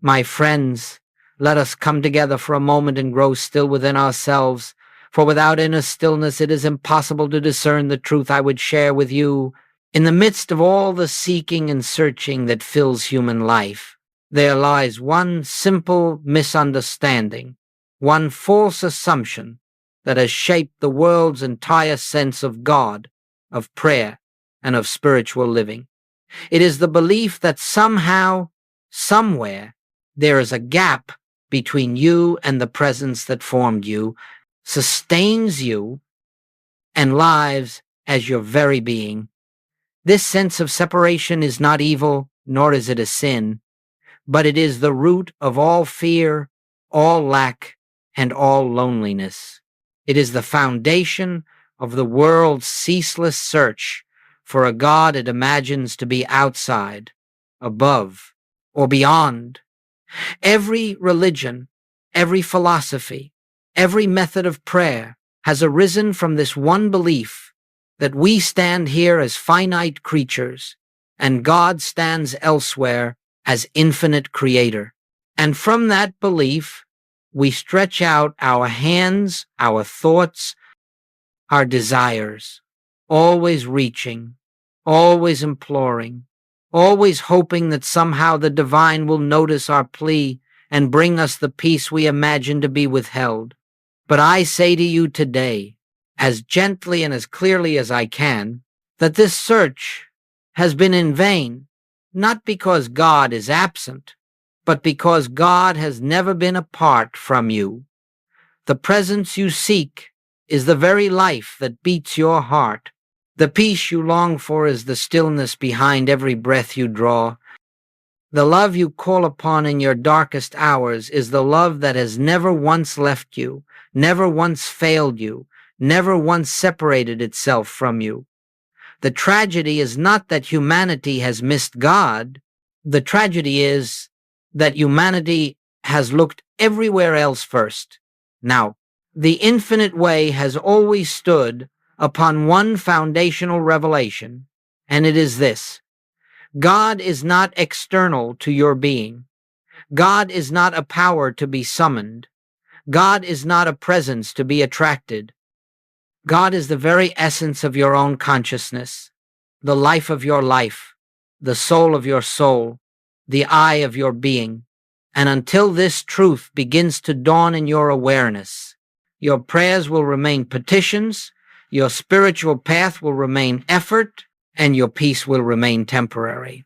My friends, let us come together for a moment and grow still within ourselves, for without inner stillness it is impossible to discern the truth I would share with you. In the midst of all the seeking and searching that fills human life, there lies one simple misunderstanding, one false assumption that has shaped the world's entire sense of God, of prayer, and of spiritual living. It is the belief that somehow, somewhere, there is a gap between you and the presence that formed you, sustains you, and lives as your very being. This sense of separation is not evil, nor is it a sin, but it is the root of all fear, all lack, and all loneliness. It is the foundation of the world's ceaseless search for a God it imagines to be outside, above, or beyond. Every religion, every philosophy, every method of prayer has arisen from this one belief that we stand here as finite creatures and God stands elsewhere as infinite creator. And from that belief, we stretch out our hands, our thoughts, our desires, always reaching, always imploring, always hoping that somehow the divine will notice our plea and bring us the peace we imagine to be withheld. But I say to you today, as gently and as clearly as I can, that this search has been in vain, not because God is absent, but because God has never been apart from you. The presence you seek is the very life that beats your heart. The peace you long for is the stillness behind every breath you draw. The love you call upon in your darkest hours is the love that has never once left you, never once failed you, never once separated itself from you. The tragedy is not that humanity has missed God. The tragedy is that humanity has looked everywhere else first. Now, the infinite way has always stood upon one foundational revelation, and it is this: God is not external to your being. God is not a power to be summoned. God is not a presence to be attracted. God is the very essence of your own consciousness, the life of your life, the soul of your soul, the I of your being. And until this truth begins to dawn in your awareness, your prayers will remain petitions, your spiritual path will remain effort, and your peace will remain temporary.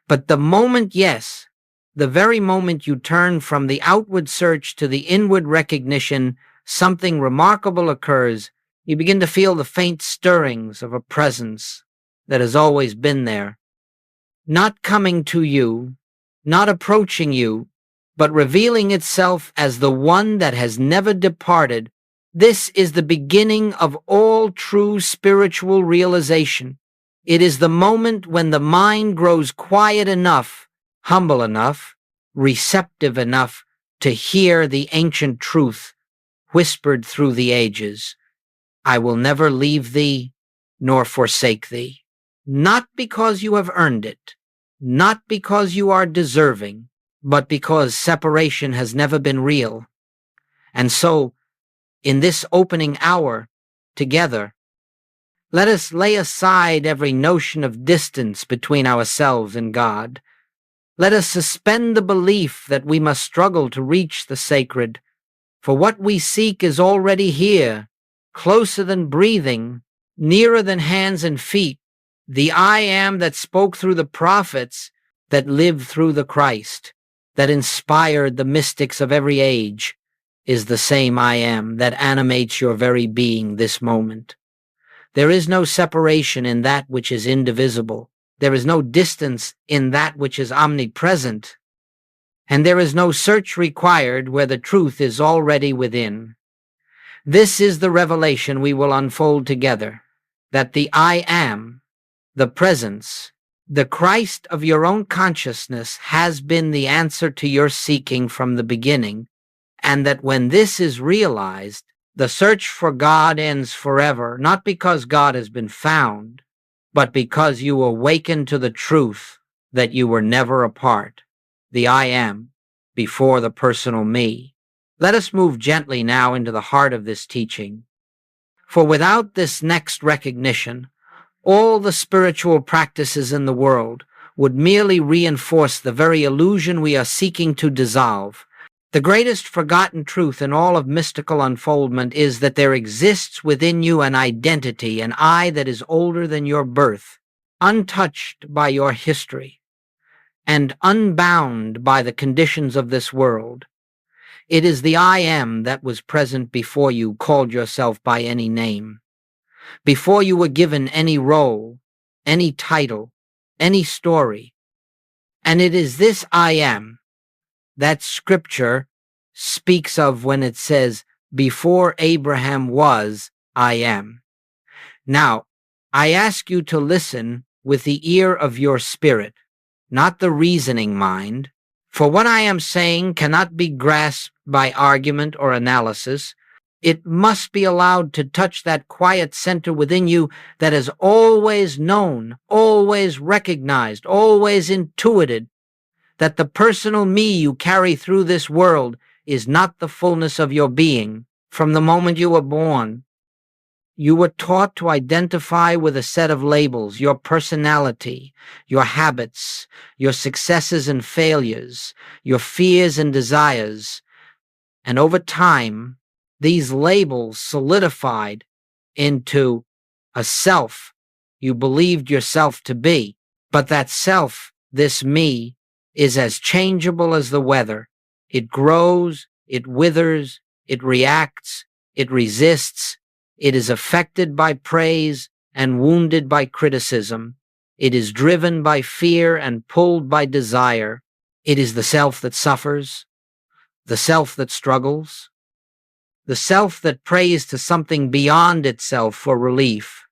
But the moment, yes, the very moment you turn from the outward search to the inward recognition, something remarkable occurs. You begin to feel the faint stirrings of a presence that has always been there, not coming to you, not approaching you, but revealing itself as the one that has never departed. This is the beginning of all true spiritual realization. It is the moment when the mind grows quiet enough, humble enough, receptive enough to hear the ancient truth whispered through the ages. I will never leave thee, nor forsake thee. Not because you have earned it, not because you are deserving, but because separation has never been real. And so, in this opening hour, together, let us lay aside every notion of distance between ourselves and God. Let us suspend the belief that we must struggle to reach the sacred, for what we seek is already here, closer than breathing, nearer than hands and feet. The I am that spoke through the prophets, that lived through the Christ, that inspired the mystics of every age, is the same I am that animates your very being this moment. There is no separation in that which is indivisible. There is no distance in that which is omnipresent. And there is no search required where the truth is already within. This is the revelation we will unfold together, that the I am, the presence, the Christ of your own consciousness has been the answer to your seeking from the beginning, and that when this is realized, the search for God ends forever, not because God has been found, but because you awaken to the truth that you were never apart. the I am, before the personal me. Let us move gently now into the heart of this teaching. For without this next recognition, all the spiritual practices in the world would merely reinforce the very illusion we are seeking to dissolve. The greatest forgotten truth in all of mystical unfoldment is that there exists within you an identity, an I that is older than your birth, untouched by your history, and unbound by the conditions of this world. It is the I am that was present before you called yourself by any name, before you were given any role, any title, any story. And it is this I am that Scripture speaks of when it says, before Abraham was, I am. Now, I ask you to listen with the ear of your spirit, not the reasoning mind, for what I am saying cannot be grasped by argument or analysis. It must be allowed to touch that quiet center within you that has always known, always recognized, always intuited that the personal me you carry through this world is not the fullness of your being. From the moment you were born, you were taught to identify with a set of labels, your personality, your habits, your successes and failures, your fears and desires. And over time, these labels solidified into a self you believed yourself to be. But that self, this me, is as changeable as the weather. It grows, it withers, it reacts, it resists. It is affected by praise and wounded by criticism. It is driven by fear and pulled by desire. It is the self that suffers, the self that struggles, the self that prays to something beyond itself for relief.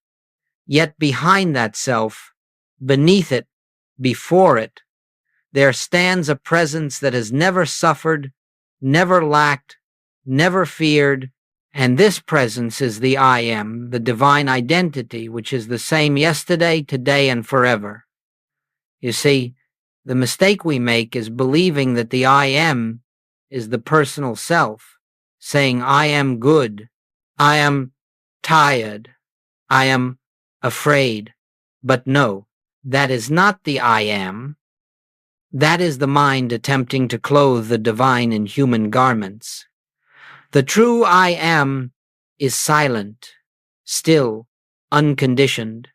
Yet behind that self, beneath it, before it, there stands a presence that has never suffered, never lacked, never feared, and this presence is the I am, the divine identity, which is the same yesterday, today, and forever. You see, the mistake we make is believing that the I am is the personal self, saying, I am good, I am tired, I am afraid. But no, that is not the I am. That is the mind attempting to clothe the divine in human garments. The true I am is silent, still, unconditioned.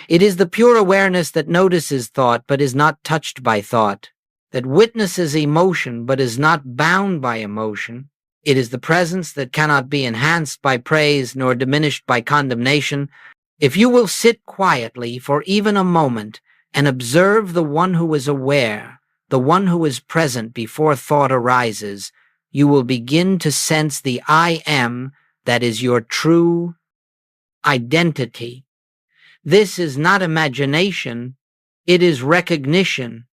It is the pure awareness that notices thought but is not touched by thought, that witnesses emotion but is not bound by emotion. It is the presence that cannot be enhanced by praise nor diminished by condemnation. If you will sit quietly for even a moment and observe the one who is aware, the one who is present before thought arises, you will begin to sense the I am that is your true identity. This is not imagination, it is recognition.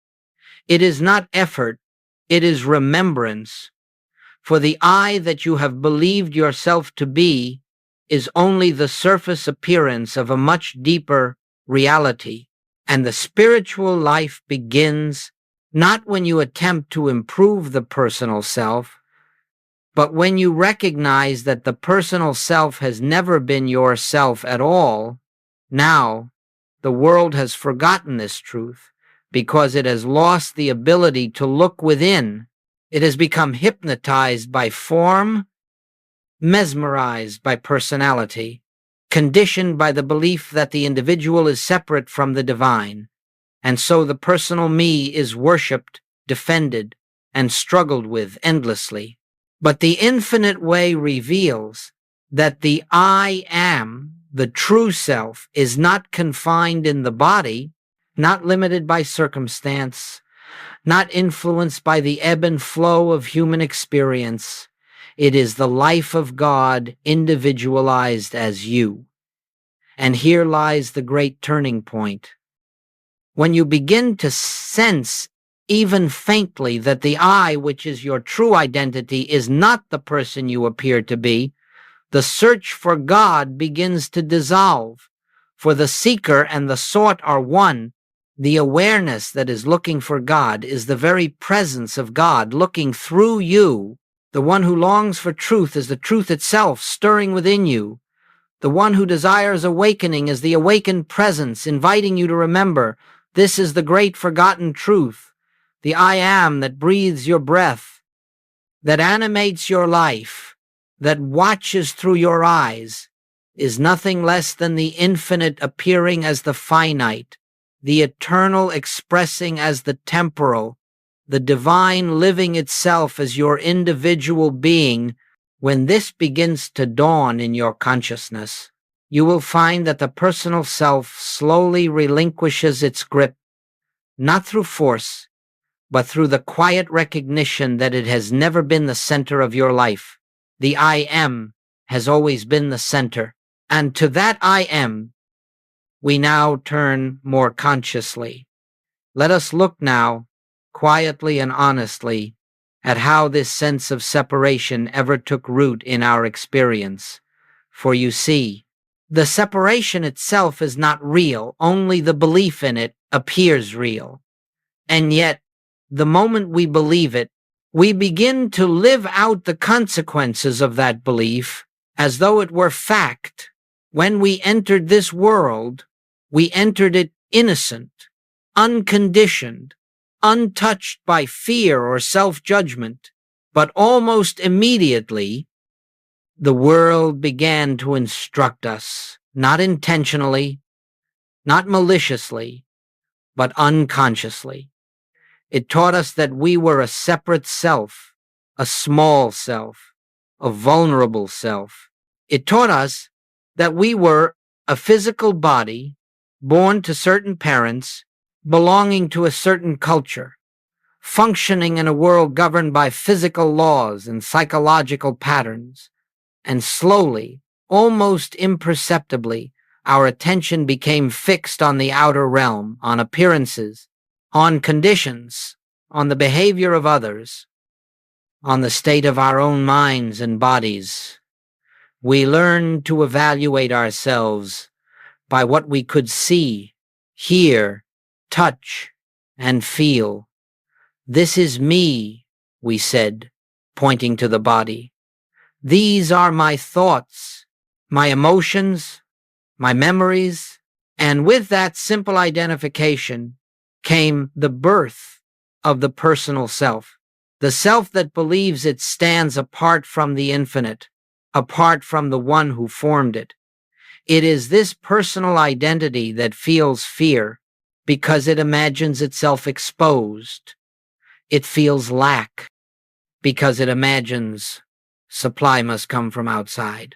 It is not effort, it is remembrance. For the I that you have believed yourself to be is only the surface appearance of a much deeper reality. And the spiritual life begins not when you attempt to improve the personal self, but when you recognize that the personal self has never been your self at all. Now, the world has forgotten this truth because it has lost the ability to look within. It has become hypnotized by form, mesmerized by personality, conditioned by the belief that the individual is separate from the divine. And so the personal me is worshipped, defended, and struggled with endlessly. But the infinite way reveals that the I am, the true self, is not confined in the body, not limited by circumstance, not influenced by the ebb and flow of human experience. It is the life of God individualized as you. And here lies the great turning point. When you begin to sense even faintly that the I, which is your true identity, is not the person you appear to be, the search for God begins to dissolve. For the seeker and the sought are one, The awareness that is looking for God is the very presence of God looking through you. The one who longs for truth is the truth itself stirring within you. The one who desires awakening is the awakened presence inviting you to remember this is the great forgotten truth, the I am that breathes your breath, that animates your life, that watches through your eyes, is nothing less than the infinite appearing as the finite, the eternal expressing as the temporal, the divine living itself as your individual being. When this begins to dawn in your consciousness, you will find that the personal self slowly relinquishes its grip, not through force, but through the quiet recognition that it has never been the center of your life. The I am has always been the center, and to that I am, we now turn more consciously. Let us look now, quietly and honestly, at how this sense of separation ever took root in our experience. For you see, the separation itself is not real, only the belief in it appears real. And yet, the moment we believe it, we begin to live out the consequences of that belief as though it were fact. When we entered this world, we entered it innocent, unconditioned, untouched by fear or self-judgment, but almost immediately, the world began to instruct us, not intentionally, not maliciously, but unconsciously. It taught us that we were a separate self, a small self, a vulnerable self. It taught us that we were a physical body, born to certain parents, belonging to a certain culture, functioning in a world governed by physical laws and psychological patterns. And slowly, almost imperceptibly, our attention became fixed on the outer realm, on appearances, on conditions, on the behavior of others, on the state of our own minds and bodies. We learned to evaluate ourselves by what we could see, hear, touch, and feel. This is me, we said, pointing to the body. These are my thoughts, my emotions, my memories, and with that simple identification came the birth of the personal self, the self that believes it stands apart from the infinite, apart from the one who formed it. It is this personal identity that feels fear because it imagines itself exposed. It feels lack because it imagines supply must come from outside.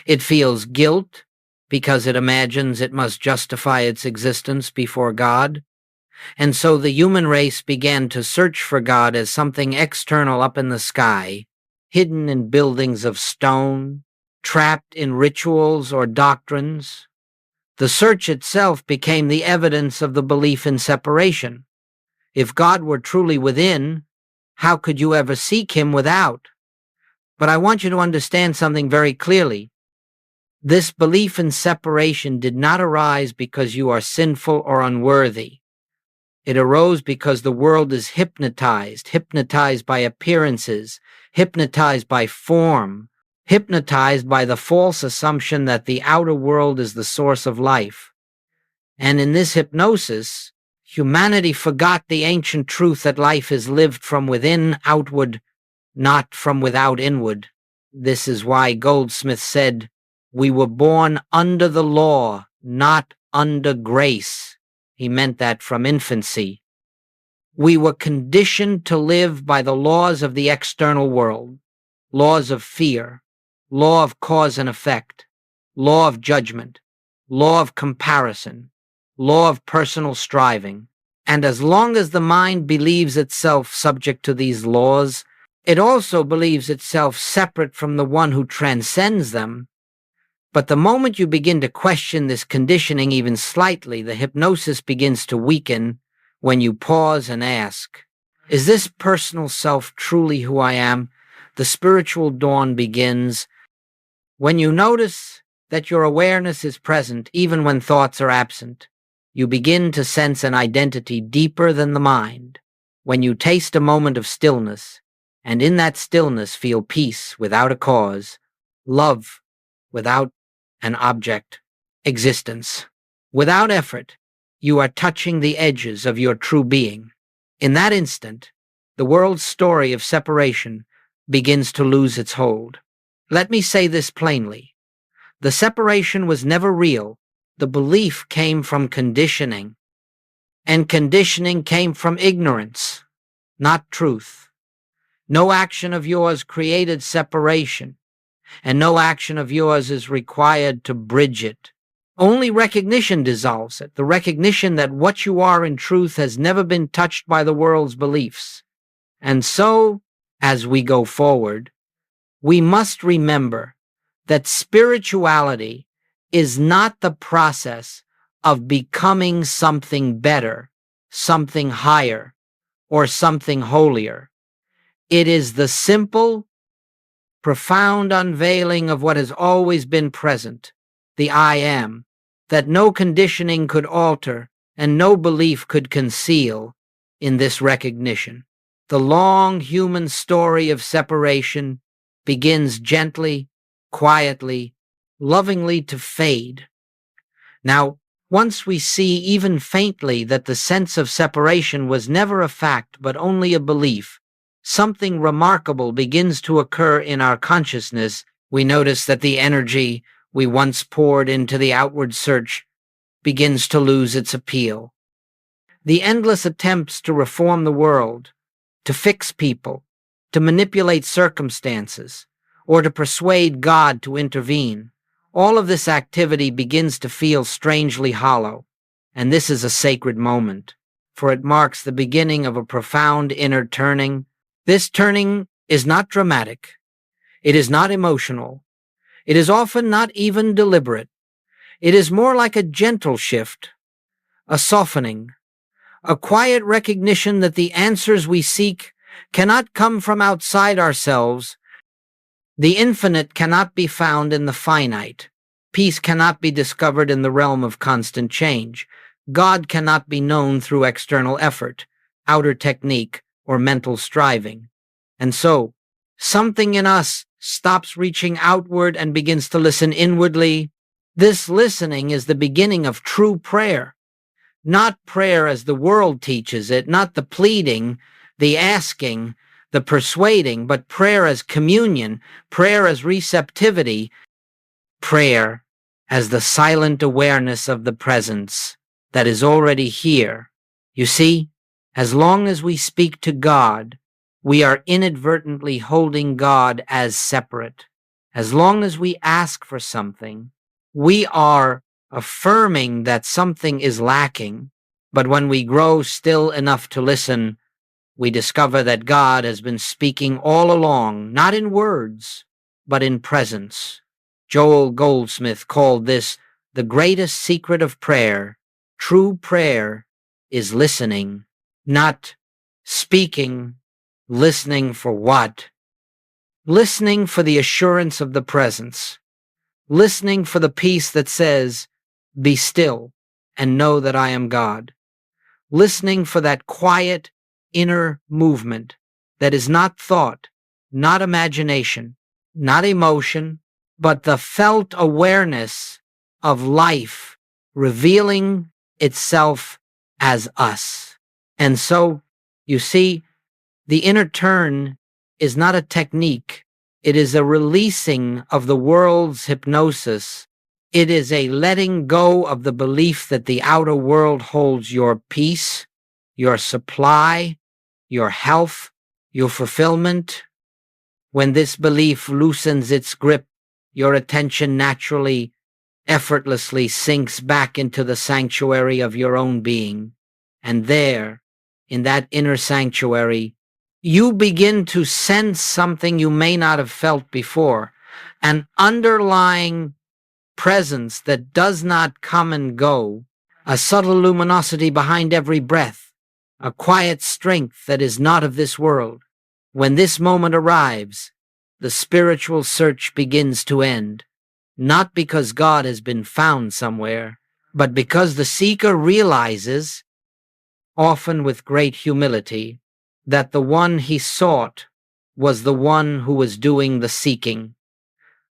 It feels guilt because it imagines it must justify its existence before God. And so the human race began to search for God as something external up in the sky, hidden in buildings of stone, trapped in rituals or doctrines. The search itself became the evidence of the belief in separation. If God were truly within, how could you ever seek him without? But I want you to understand something very clearly. This belief in separation did not arise because you are sinful or unworthy. It arose because the world is hypnotized by appearances, hypnotized by form, hypnotized by the false assumption that the outer world is the source of life. And in this hypnosis, humanity forgot the ancient truth that life is lived from within outward, not from without inward. This is why Goldsmith said, "We were born under the law, not under grace." He meant that from infancy. We were conditioned to live by the laws of the external world, laws of fear, law of cause and effect, law of judgment, law of comparison, law of personal striving. And as long as the mind believes itself subject to these laws, it also believes itself separate from the one who transcends them. But the moment you begin to question this conditioning even slightly, the hypnosis begins to weaken when you pause and ask, is this personal self truly who I am? The spiritual dawn begins when you notice that your awareness is present even when thoughts are absent, you begin to sense an identity deeper than the mind. When you taste a moment of stillness, and in that stillness feel peace without a cause, love without an object, existence. Without effort, you are touching the edges of your true being. In that instant, the world's story of separation begins to lose its hold. Let me say this plainly. The separation was never real. The belief came from conditioning, and conditioning came from ignorance, not truth. No action of yours created separation, and no action of yours is required to bridge it. Only recognition dissolves it, the recognition that what you are in truth has never been touched by the world's beliefs. And so, as we go forward, we must remember that spirituality is not the process of becoming something better, something higher, or something holier. It is the simple, profound unveiling of what has always been present, the I am, that no conditioning could alter and no belief could conceal in this recognition. The long human story of separation begins gently, quietly, lovingly to fade. Now, once we see even faintly that the sense of separation was never a fact but only a belief, something remarkable begins to occur in our consciousness. We notice that the energy we once poured into the outward search begins to lose its appeal. The endless attempts to reform the world, to fix people, to manipulate circumstances, or to persuade God to intervene, all of this activity begins to feel strangely hollow. And this is a sacred moment, for it marks the beginning of a profound inner turning. This turning is not dramatic. It is not emotional. It is often not even deliberate. It is more like a gentle shift, a softening, a quiet recognition that the answers we seek cannot come from outside ourselves. The infinite cannot be found in the finite. Peace cannot be discovered in the realm of constant change. God cannot be known through external effort, outer technique, or mental striving. And so, something in us stops reaching outward and begins to listen inwardly. This listening is the beginning of true prayer. Not prayer as the world teaches it, not the pleading, the asking, the persuading, but prayer as communion, prayer as receptivity, prayer as the silent awareness of the presence that is already here. You see, as long as we speak to God, we are inadvertently holding God as separate. As long as we ask for something, we are affirming that something is lacking. But when we grow still enough to listen, we discover that God has been speaking all along, not in words, but in presence. Joel Goldsmith called this the greatest secret of prayer. True prayer is listening, not speaking. Listening for what? Listening for the assurance of the presence. Listening for the peace that says, "Be still and know that I am God." Listening for that quiet inner movement that is not thought, not imagination, not emotion, but the felt awareness of life revealing itself as us. And so, you see, the inner turn is not a technique. It is a releasing of the world's hypnosis. It is a letting go of the belief that the outer world holds your peace, your supply, your health, your fulfillment. When this belief loosens its grip, your attention naturally, effortlessly sinks back into the sanctuary of your own being. And there, in that inner sanctuary, you begin to sense something you may not have felt before, an underlying presence that does not come and go, a subtle luminosity behind every breath, a quiet strength that is not of this world. When this moment arrives, the spiritual search begins to end, not because God has been found somewhere, But because the seeker realizes, often with great humility, that the one he sought was the one who was doing the seeking,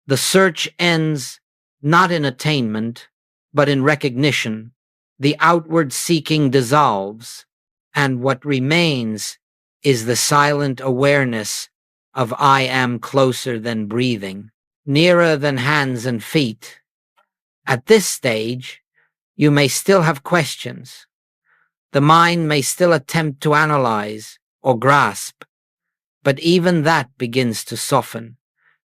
the search ends not in attainment, but in recognition. The outward seeking dissolves, and what remains is the silent awareness of I am closer than breathing, nearer than hands and feet. At this stage, you may still have questions. The mind may still attempt to analyze or grasp, but even that begins to soften,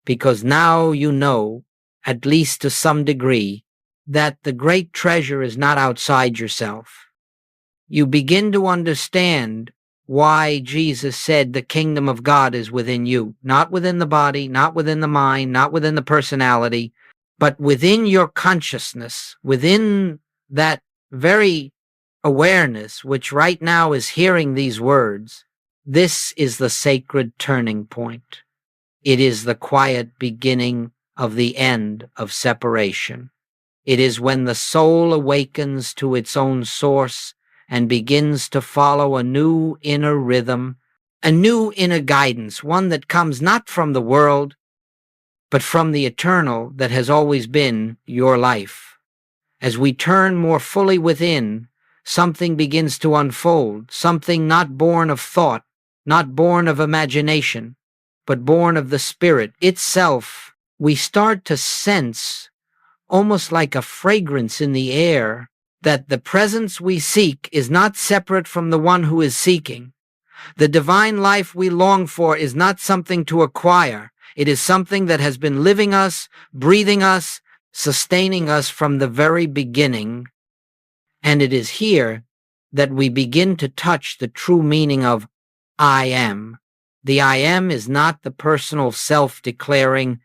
because now you know, at least to some degree, that the great treasure is not outside yourself. You begin to understand why Jesus said the kingdom of God is within you, not within the body, not within the mind, not within the personality, but within your consciousness, within that very awareness, which right now is hearing these words. This is the sacred turning point. It is the quiet beginning of the end of separation. It is when the soul awakens to its own source and begins to follow a new inner rhythm, a new inner guidance, one that comes not from the world, but from the eternal that has always been your life. As we turn more fully within, something begins to unfold, something not born of thought, not born of imagination, but born of the spirit itself. We start to sense, almost like a fragrance in the air, that the presence we seek is not separate from the one who is seeking. The divine life we long for is not something to acquire. It is something that has been living us, breathing us, sustaining us from the very beginning. And it is here that we begin to touch the true meaning of I am. The I am is not the personal self declaring,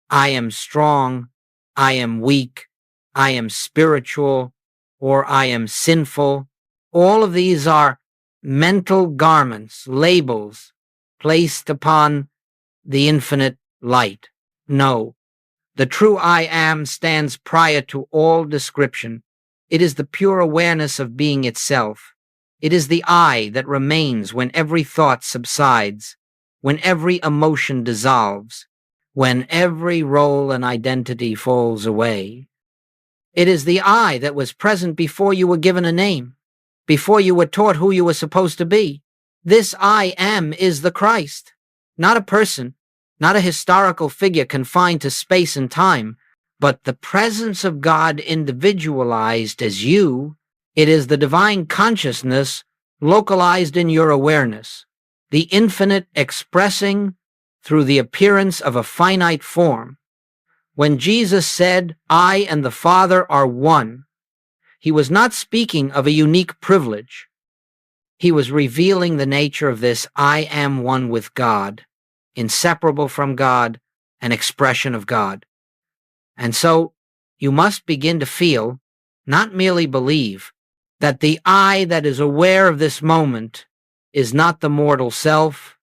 I am strong, I am weak, I am spiritual, or I am sinful. All of these are mental garments, labels placed upon the infinite light. No, the true I am stands prior to all description. It is the pure awareness of being itself. It is the I that remains when every thought subsides, when every emotion dissolves, when every role and identity falls away. It is the I that was present before you were given a name, before you were taught who you were supposed to be. This I am is the Christ, not a person, not a historical figure confined to space and time, but the presence of God individualized as you. It is the divine consciousness localized in your awareness, the infinite expressing through the appearance of a finite form. When Jesus said, I and the Father are one, he was not speaking of a unique privilege. He was revealing the nature of this I am one with God, inseparable from God, an expression of God. And so you must begin to feel, not merely believe, that the I that is aware of this moment is not the mortal self,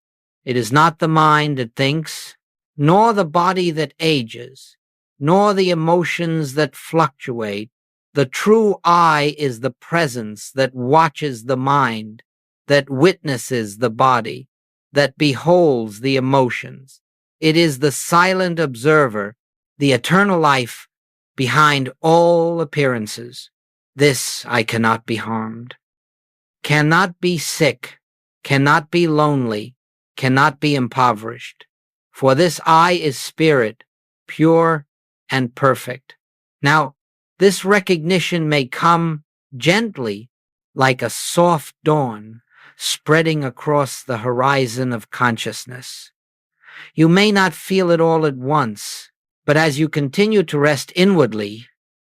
it is not the mind that thinks, nor the body that ages, nor the emotions that fluctuate. The true I is the presence that watches the mind, that witnesses the body, that beholds the emotions. It is the silent observer, the eternal life behind all appearances. This I cannot be harmed, cannot be sick, cannot be lonely, cannot be impoverished. For this I is spirit, pure and perfect. Now, this recognition may come gently, like a soft dawn spreading across the horizon of consciousness. You may not feel it all at once, but as you continue to rest inwardly,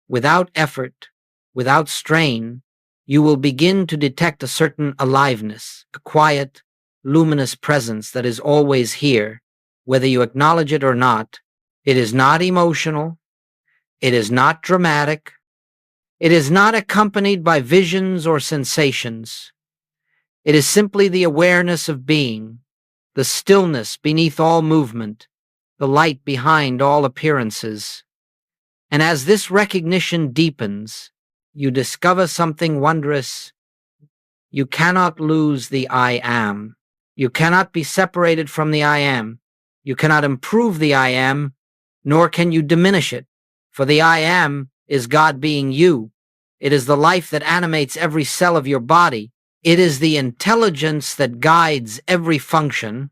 without effort, without strain, you will begin to detect a certain aliveness, a quiet, luminous presence that is always here, whether you acknowledge it or not. It is not emotional. It is not dramatic. It is not accompanied by visions or sensations. It is simply the awareness of being, the stillness beneath all movement, the light behind all appearances. And as this recognition deepens, you discover something wondrous. You cannot lose the I am. You cannot be separated from the I am. You cannot improve the I am, nor can you diminish it. For the I am is God being you. It is the life that animates every cell of your body. It is the intelligence that guides every function.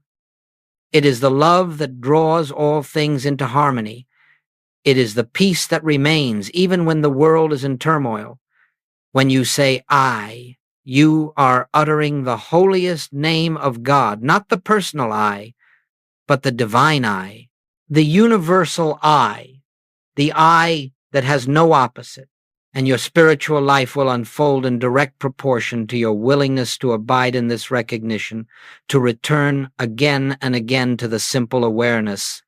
It is the love that draws all things into harmony. It is the peace that remains even when the world is in turmoil. When you say I, you are uttering the holiest name of God, not the personal I, but the divine I, the universal I, the I that has no opposite. And your spiritual life will unfold in direct proportion to your willingness to abide in this recognition, to return again and again to the simple awareness,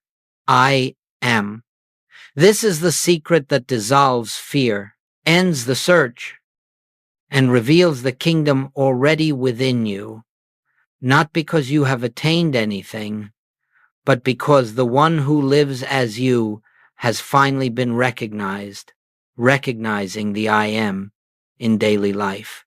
I am. This is the secret that dissolves fear, ends the search, and reveals the kingdom already within you, not because you have attained anything, but because the one who lives as you has finally been recognized, recognizing the I am in daily life.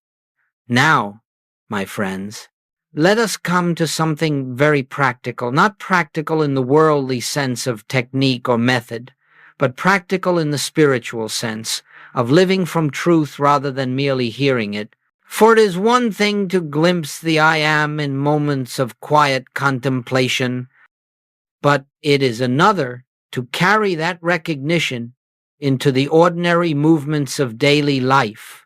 Now, my friends, let us come to something very practical, not practical in the worldly sense of technique or method, but practical in the spiritual sense of living from truth rather than merely hearing it. For it is one thing to glimpse the I am in moments of quiet contemplation, but it is another to carry that recognition into the ordinary movements of daily life.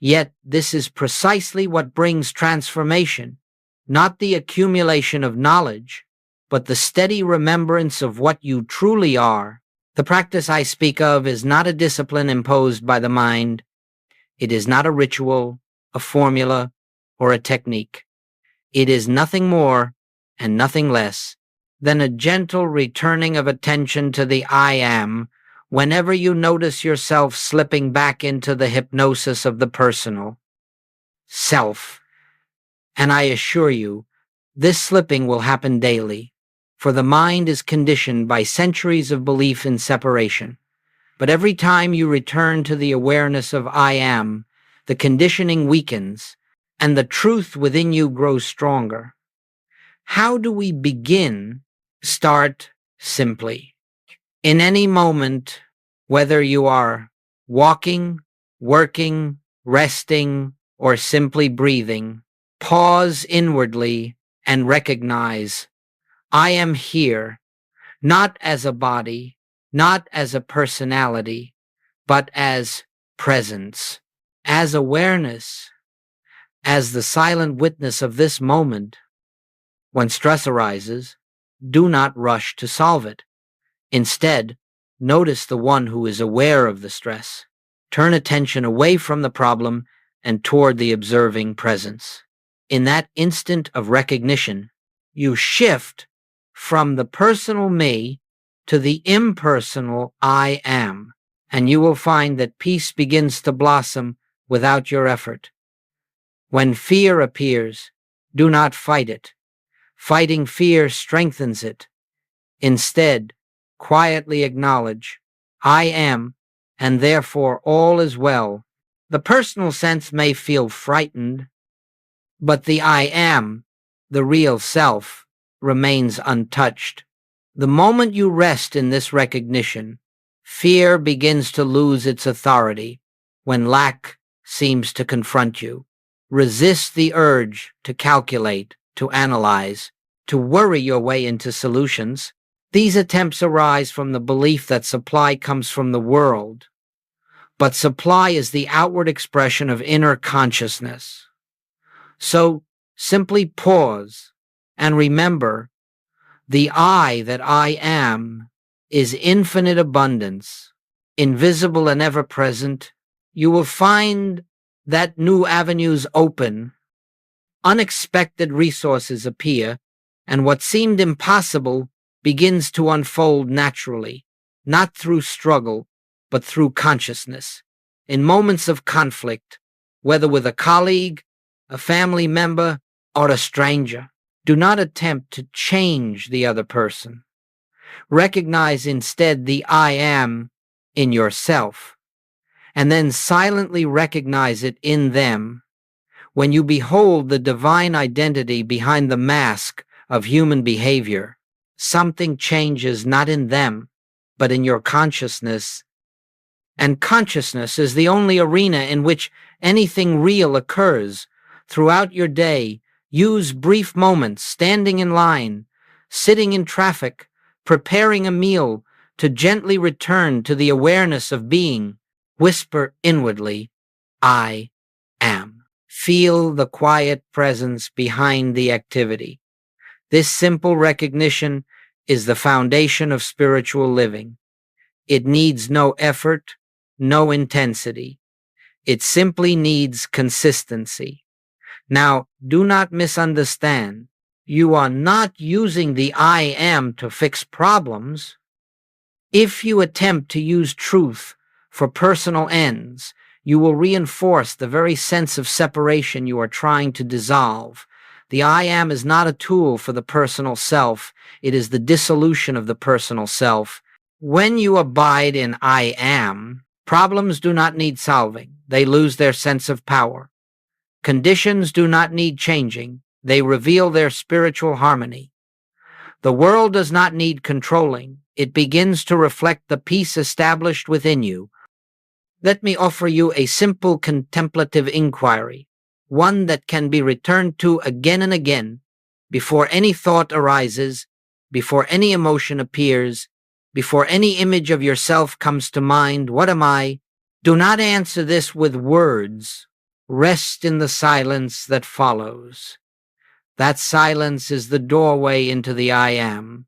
Yet this is precisely what brings transformation, not the accumulation of knowledge, but the steady remembrance of what you truly are. The practice I speak of is not a discipline imposed by the mind. It is not a ritual, a formula, or a technique. It is nothing more and nothing less than a gentle returning of attention to the I am whenever you notice yourself slipping back into the hypnosis of the personal self. And I assure you, this slipping will happen daily, for the mind is conditioned by centuries of belief in separation. But every time you return to the awareness of I am, the conditioning weakens, and the truth within you grows stronger. How do we begin? Start simply. In any moment, whether you are walking, working, resting, or simply breathing, pause inwardly and recognize, I am here, not as a body, not as a personality, but as presence, as awareness, as the silent witness of this moment. When stress arises, do not rush to solve it. Instead, notice the one who is aware of the stress. Turn attention away from the problem and toward the observing presence. In that instant of recognition, you shift from the personal me to the impersonal I am, and you will find that peace begins to blossom without your effort. When fear appears, do not fight it. Fighting fear strengthens it. Instead, quietly acknowledge, I am, and therefore all is well. The personal sense may feel frightened, but the I am, the real self, remains untouched. The moment you rest in this recognition, fear begins to lose its authority when lack seems to confront you. Resist the urge to calculate, to analyze, to worry your way into solutions. These attempts arise from the belief that supply comes from the world, but supply is the outward expression of inner consciousness. So simply pause and remember, the I that I am is infinite abundance, invisible and ever present. You will find that new avenues open, unexpected resources appear, and what seemed impossible begins to unfold naturally, not through struggle, but through consciousness. In moments of conflict, whether with a colleague, a family member, or a stranger, do not attempt to change the other person. Recognize instead the I am in yourself. and then silently recognize it in them. When you behold the divine identity behind the mask of human behavior, something changes not in them, but in your consciousness. And consciousness is the only arena in which anything real occurs. Throughout your day, use brief moments standing in line, sitting in traffic, preparing a meal, to gently return to the awareness of being. Whisper inwardly, I am. Feel the quiet presence behind the activity. This simple recognition is the foundation of spiritual living. It needs no effort, no intensity. It simply needs consistency. Now, do not misunderstand. You are not using the I am to fix problems. If you attempt to use truth for personal ends, you will reinforce the very sense of separation you are trying to dissolve. The I am is not a tool for the personal self. It is the dissolution of the personal self. When you abide in I am, problems do not need solving. They lose their sense of power. Conditions do not need changing. They reveal their spiritual harmony. The world does not need controlling. It begins to reflect the peace established within you. Let me offer you a simple contemplative inquiry, one that can be returned to again and again, before any thought arises, before any emotion appears, before any image of yourself comes to mind. What am I? Do not answer this with words. Rest in the silence that follows. That silence is the doorway into the I am.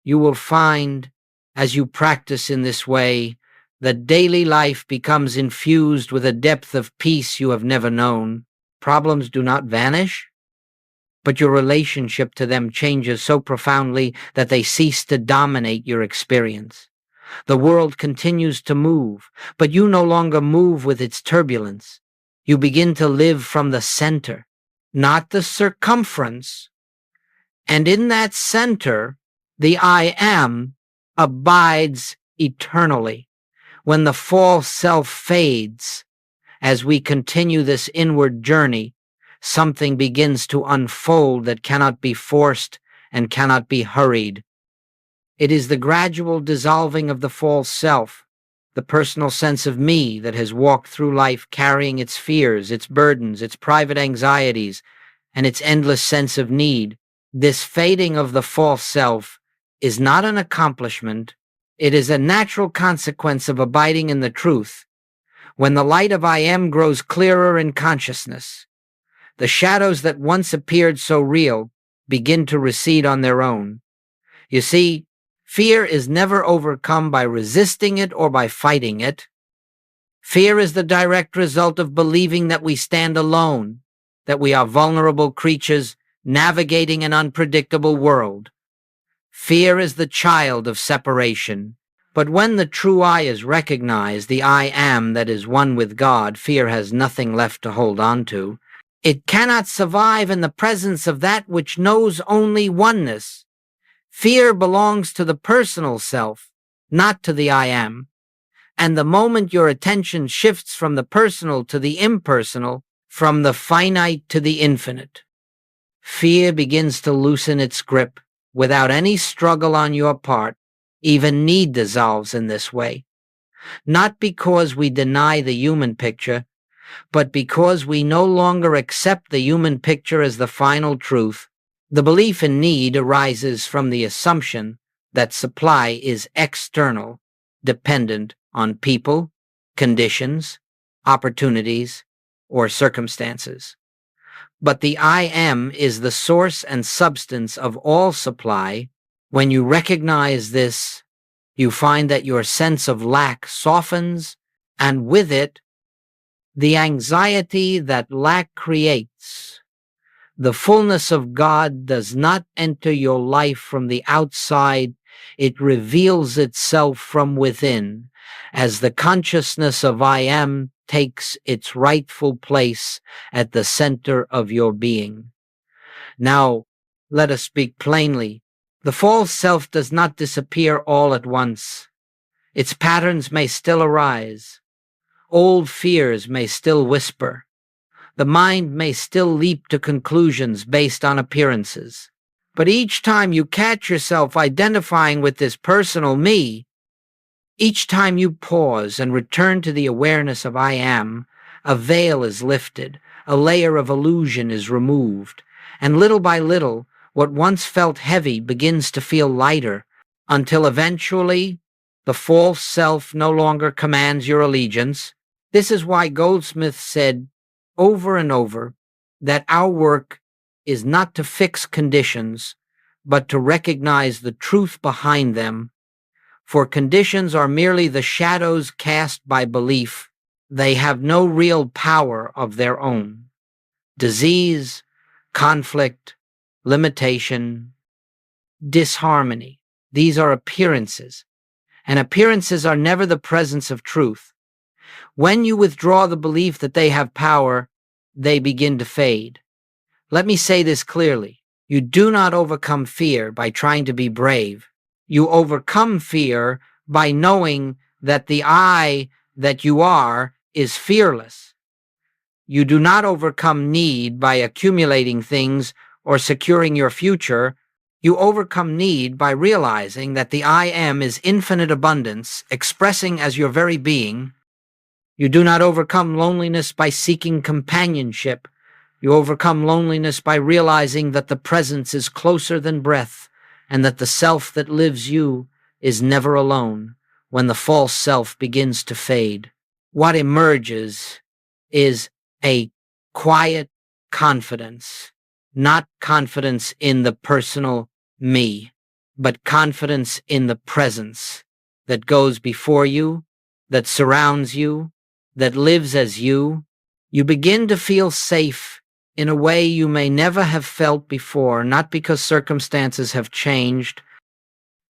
You will find, as you practice in this way, that daily life becomes infused with a depth of peace you have never known. Problems do not vanish, but your relationship to them changes so profoundly that they cease to dominate your experience. The world continues to move, but you no longer move with its turbulence. You begin to live from the center, not the circumference. And in that center, the I am abides eternally. When the false self fades, as we continue this inward journey, something begins to unfold that cannot be forced and cannot be hurried. It is the gradual dissolving of the false self, the personal sense of me that has walked through life carrying its fears, its burdens, its private anxieties, and its endless sense of need. This fading of the false self is not an accomplishment. It is a natural consequence of abiding in the truth. When the light of I am grows clearer in consciousness, the shadows that once appeared so real begin to recede on their own. You see, fear is never overcome by resisting it or by fighting it. Fear is the direct result of believing that we stand alone, that we are vulnerable creatures navigating an unpredictable world. Fear is the child of separation. But when the true I is recognized, the I am that is one with God, fear has nothing left to hold on to. It cannot survive in the presence of that which knows only oneness. Fear belongs to the personal self, not to the I am. And the moment your attention shifts from the personal to the impersonal, from the finite to the infinite, fear begins to loosen its grip without any struggle on your part. Even need dissolves in this way, not because we deny the human picture, but because we no longer accept the human picture as the final truth. The belief in need arises from the assumption that supply is external, dependent on people, conditions, opportunities, or circumstances. But the I am is the source and substance of all supply. When you recognize this, you find that your sense of lack softens, and with it, the anxiety that lack creates. The fullness of God does not enter your life from the outside. It reveals itself from within, as the consciousness of I am takes its rightful place at the center of your being. Now, let us speak plainly. The false self does not disappear all at once. Its patterns may still arise. Old fears may still whisper. The mind may still leap to conclusions based on appearances. But each time you catch yourself identifying with this personal me, each time you pause and return to the awareness of I am, a veil is lifted, a layer of illusion is removed, and little by little, what once felt heavy begins to feel lighter, until eventually the false self no longer commands your allegiance. This is why Goldsmith said over and over that our work is not to fix conditions, but to recognize the truth behind them. For conditions are merely the shadows cast by belief. They have no real power of their own. Disease, conflict, limitation, disharmony, these are appearances, and appearances are never the presence of truth. When you withdraw the belief that they have power, they begin to fade. Let me say this clearly. You do not overcome fear by trying to be brave. You overcome fear by knowing that the I that you are is fearless. You do not overcome need by accumulating things or securing your future. You overcome need by realizing that the I am is infinite abundance, expressing as your very being. You do not overcome loneliness by seeking companionship. You overcome loneliness by realizing that the presence is closer than breath, and that the self that lives you is never alone. When the false self begins to fade, what emerges is a quiet confidence, not confidence in the personal me, but confidence in the presence that goes before you, that surrounds you, that lives as you. You begin to feel safe in a way you may never have felt before, not because circumstances have changed,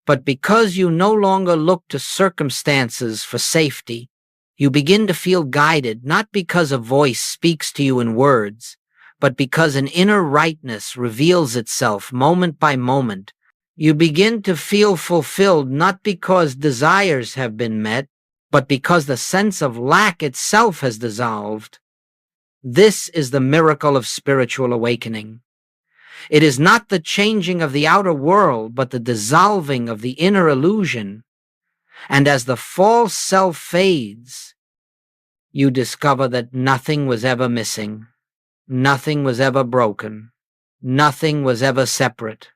but because you no longer look to circumstances for safety. You begin to feel guided, not because a voice speaks to you in words, but because an inner rightness reveals itself moment by moment. You begin to feel fulfilled, not because desires have been met, but because the sense of lack itself has dissolved. This is the miracle of spiritual awakening. It is not the changing of the outer world, but the dissolving of the inner illusion. And as the false self fades, you discover that nothing was ever missing, nothing was ever broken, nothing was ever separate.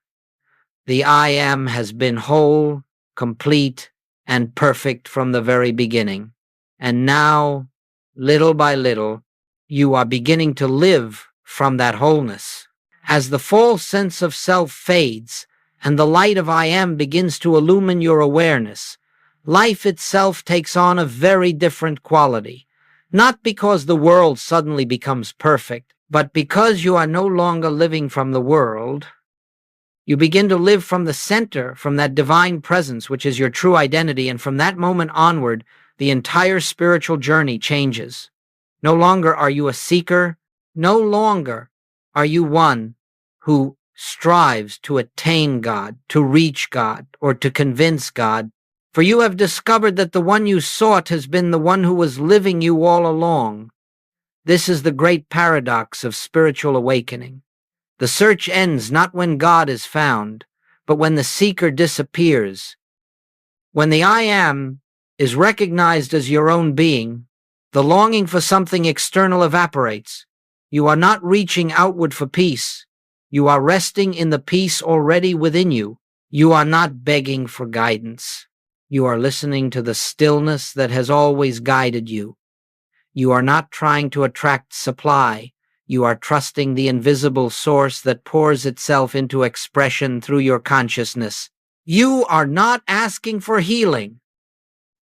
The I am has been whole, complete, and perfect from the very beginning. And now, little by little, you are beginning to live from that wholeness. As the false sense of self fades and the light of I am begins to illumine your awareness, life itself takes on a very different quality. Not because the world suddenly becomes perfect, but because you are no longer living from the world. You begin to live from the center, from that divine presence, which is your true identity, and from that moment onward, the entire spiritual journey changes. No longer are you a seeker. No longer are you one who strives to attain God, to reach God, or to convince God. For you have discovered that the one you sought has been the one who was living you all along. This is the great paradox of spiritual awakening. The search ends not when God is found, but when the seeker disappears. When the I am is recognized as your own being, the longing for something external evaporates. You are not reaching outward for peace. You are resting in the peace already within you. You are not begging for guidance. You are listening to the stillness that has always guided you. You are not trying to attract supply. You are trusting the invisible source that pours itself into expression through your consciousness. You are not asking for healing.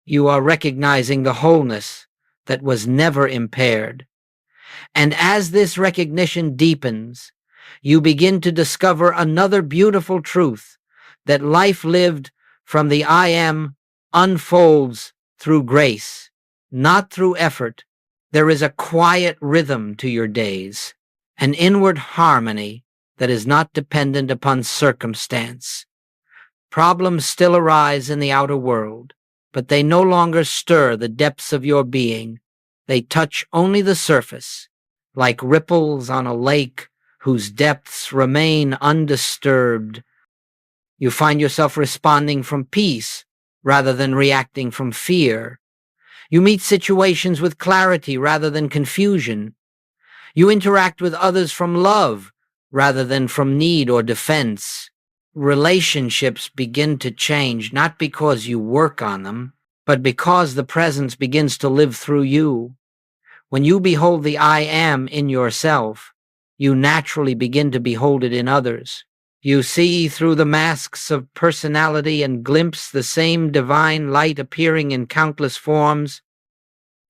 You are recognizing the wholeness that was never impaired. And as this recognition deepens, you begin to discover another beautiful truth, that life lived from the I am unfolds through grace, not through effort. There is a quiet rhythm to your days, an inward harmony that is not dependent upon circumstance. Problems still arise in the outer world, but they no longer stir the depths of your being. They touch only the surface, like ripples on a lake whose depths remain undisturbed. You find yourself responding from peace rather than reacting from fear. You meet situations with clarity rather than confusion. You interact with others from love rather than from need or defense. Relationships begin to change not because you work on them, but because the presence begins to live through you. When you behold the I am in yourself, you naturally begin to behold it in others. You see through the masks of personality and glimpse the same divine light appearing in countless forms.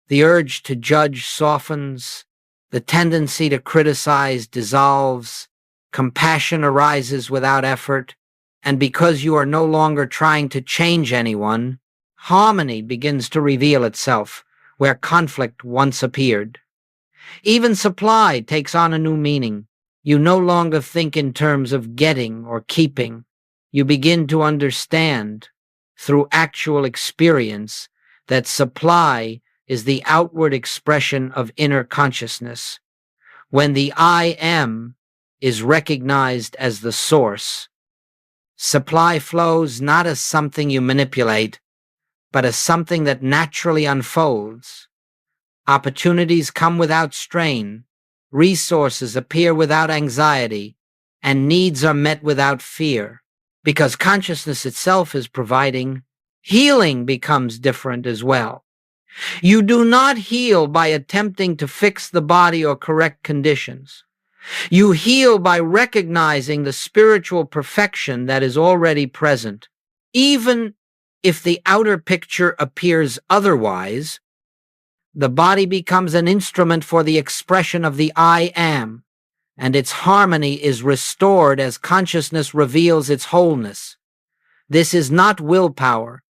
The urge to judge softens, the tendency to criticize dissolves, compassion arises without effort, and because you are no longer trying to change anyone, harmony begins to reveal itself where conflict once appeared. Even supply takes on a new meaning. You no longer think in terms of getting or keeping. You begin to understand, through actual experience, that supply is the outward expression of inner consciousness. When the I am is recognized as the source, supply flows not as something you manipulate, but as something that naturally unfolds. Opportunities come without strain, resources appear without anxiety, and needs are met without fear. Because consciousness itself is providing, healing becomes different as well. You do not heal by attempting to fix the body or correct conditions. You heal by recognizing the spiritual perfection that is already present. Even if the outer picture appears otherwise, the body becomes an instrument for the expression of the I am, and its harmony is restored as consciousness reveals its wholeness. This is not willpower.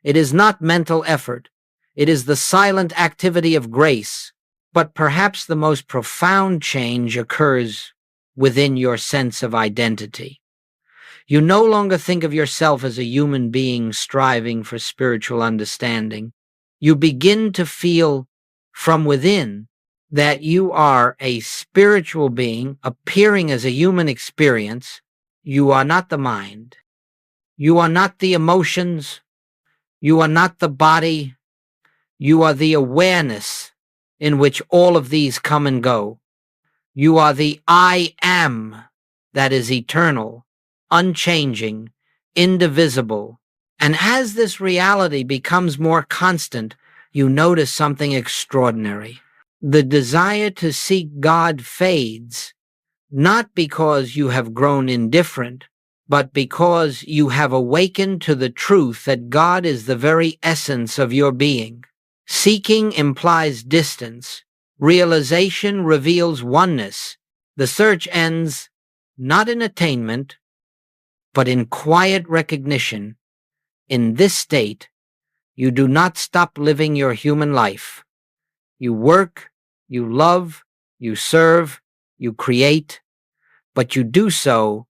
It is not mental effort. It is the silent activity of grace. But perhaps the most profound change occurs within your sense of identity. You no longer think of yourself as a human being striving for spiritual understanding. You begin to feel from within that you are a spiritual being appearing as a human experience. You are not the mind. You are not the emotions. You are not the body. You are the awareness in which all of these come and go. You are the I am that is eternal, unchanging, indivisible. And as this reality becomes more constant, you notice something extraordinary. The desire to seek God fades, not because you have grown indifferent, but because you have awakened to the truth that God is the very essence of your being. Seeking implies distance. Realization reveals oneness. The search ends not in attainment, but in quiet recognition. In this state, you do not stop living your human life. You work, you love, you serve, you create, but you do so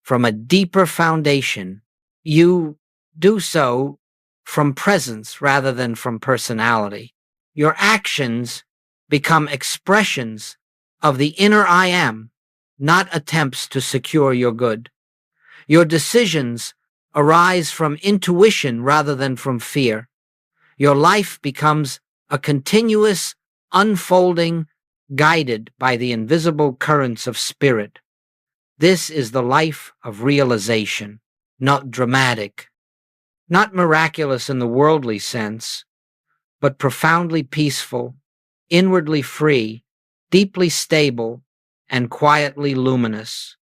from a deeper foundation. You do so from presence rather than from personality. Your actions become expressions of the inner I am, not attempts to secure your good. Your decisions arise from intuition rather than from fear. Your life becomes a continuous unfolding guided by the invisible currents of spirit. This is the life of realization, not dramatic, not miraculous in the worldly sense, but profoundly peaceful, inwardly free, deeply stable, and quietly luminous.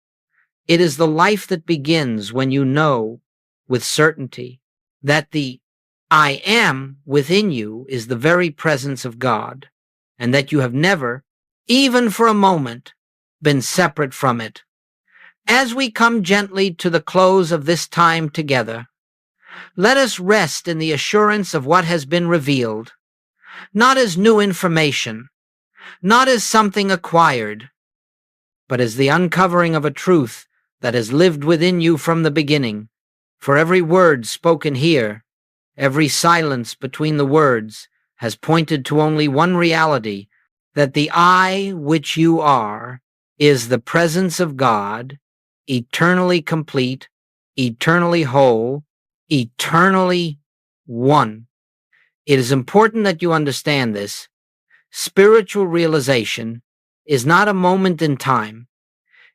It is the life that begins when you know with certainty that the I am within you is the very presence of God, and that you have never, even for a moment, been separate from it. As we come gently to the close of this time together, let us rest in the assurance of what has been revealed, not as new information, not as something acquired, but as the uncovering of a truth that has lived within you from the beginning. For every word spoken here, every silence between the words, has pointed to only one reality, that the I which you are is the presence of God, eternally complete, eternally whole, eternally one. It is important that you understand this. Spiritual realization is not a moment in time.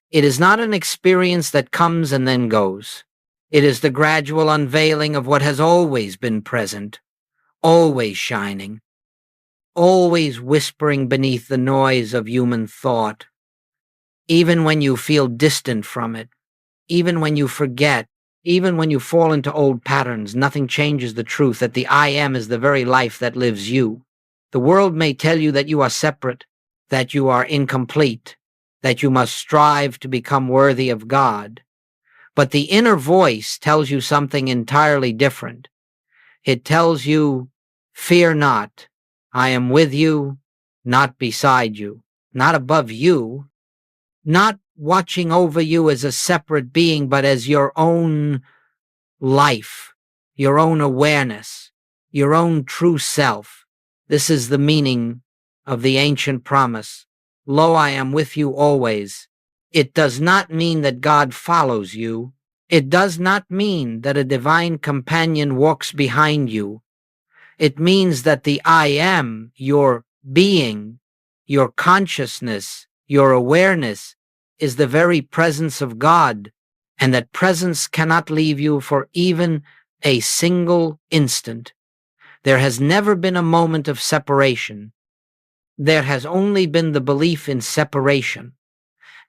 It is not an experience that comes and then goes. It is the gradual unveiling of what has always been present, always shining, always whispering beneath the noise of human thought. Even when you feel distant from it, even when you forget, even when you fall into old patterns, nothing changes the truth that the I am is the very life that lives you. The world may tell you that you are separate, that you are incomplete, that you must strive to become worthy of God. But the inner voice tells you something entirely different. It tells you, fear not, I am with you, not beside you, not above you, not watching over you as a separate being, but as your own life, your own awareness, your own true self. This is the meaning of the ancient promise. Lo, I am with you always. It does not mean that God follows you. It does not mean that a divine companion walks behind you. It means that the I am, your being, your consciousness, your awareness, is the very presence of God, and that presence cannot leave you for even a single instant. There has never been a moment of separation. There has only been the belief in separation.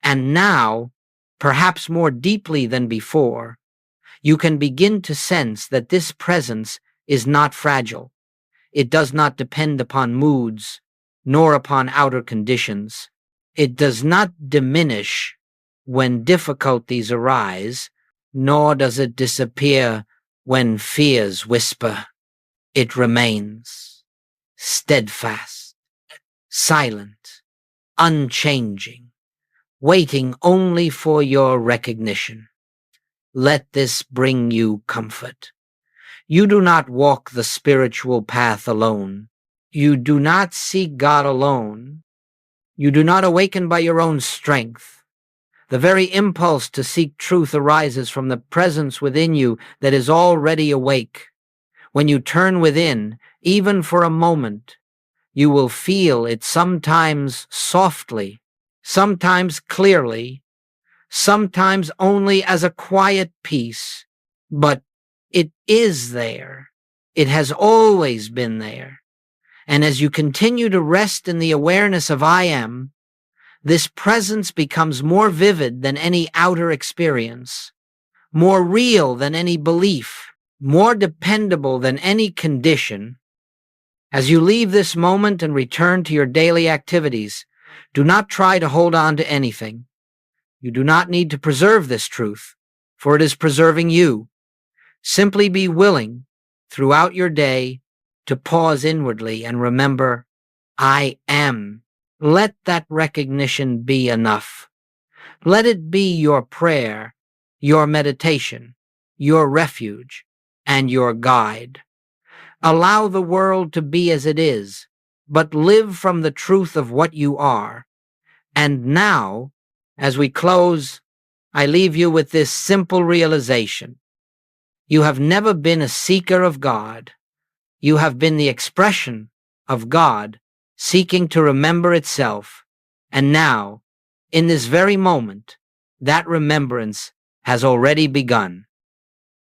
And now, perhaps more deeply than before, you can begin to sense that this presence is not fragile. It does not depend upon moods, nor upon outer conditions. It does not diminish when difficulties arise, nor does it disappear when fears whisper. It remains steadfast, silent, unchanging, waiting only for your recognition. Let this bring you comfort. You do not walk the spiritual path alone. You do not seek God alone. You do not awaken by your own strength. The very impulse to seek truth arises from the presence within you that is already awake. When you turn within, even for a moment, you will feel it sometimes softly, sometimes clearly, sometimes only as a quiet peace, but it is there. It has always been there. And as you continue to rest in the awareness of I am, this presence becomes more vivid than any outer experience, more real than any belief, more dependable than any condition. As you leave this moment and return to your daily activities, do not try to hold on to anything. You do not need to preserve this truth, for it is preserving you. Simply be willing, throughout your day, to pause inwardly and remember, I am. Let that recognition be enough. Let it be your prayer, your meditation, your refuge, and your guide. Allow the world to be as it is, but live from the truth of what you are. And now, as we close, I leave you with this simple realization. You have never been a seeker of God. You have been the expression of God seeking to remember itself. And now, in this very moment, that remembrance has already begun.